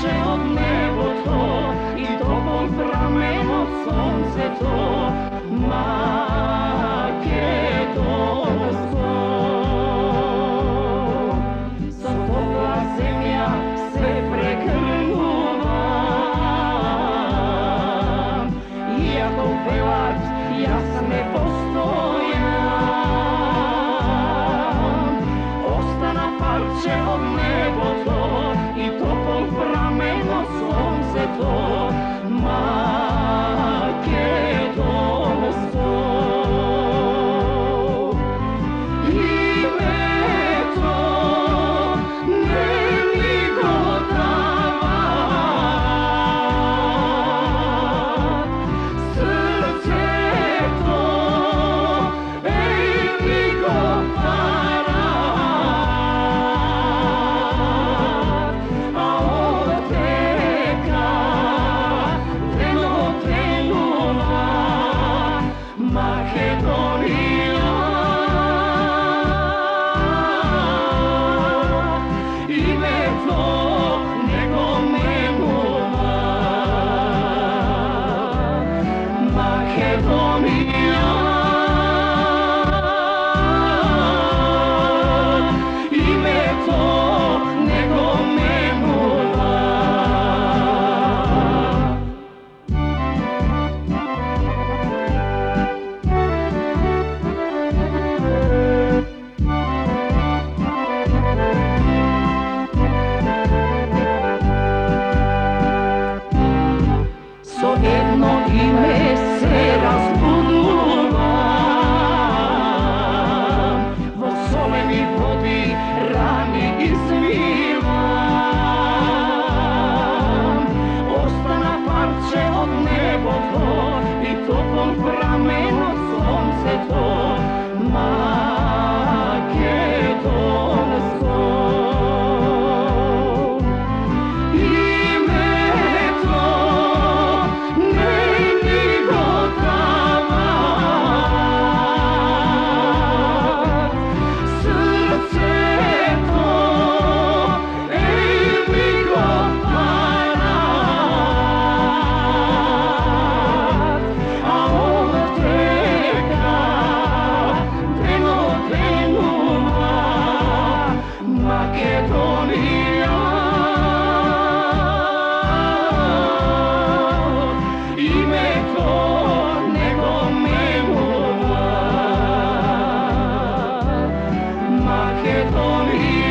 plače od nebo to i tobom prameno sunce to, Makedonsko. Sa topla zemlja se pregrnuva, iako pevač ja sam ne postojan, ostana parče od nebo to i topom prameno sunce to, Makedonsko. Ime to ne mi godavat, srce to ej mi godavat, a od teka treno trenula Makedonija. Ime to nego menula Makedonija. Ime to nego menula. So jedno ime se razbuduvam, vo soleni vodi rani izmivam, ostana parče od nebo to i topom prameno sunce to, Makedonsko. Ime to ne mi godavat, srce to ej mi godavat, a od teka treno trenula Makedonija. Ime to nego menula Makedonija.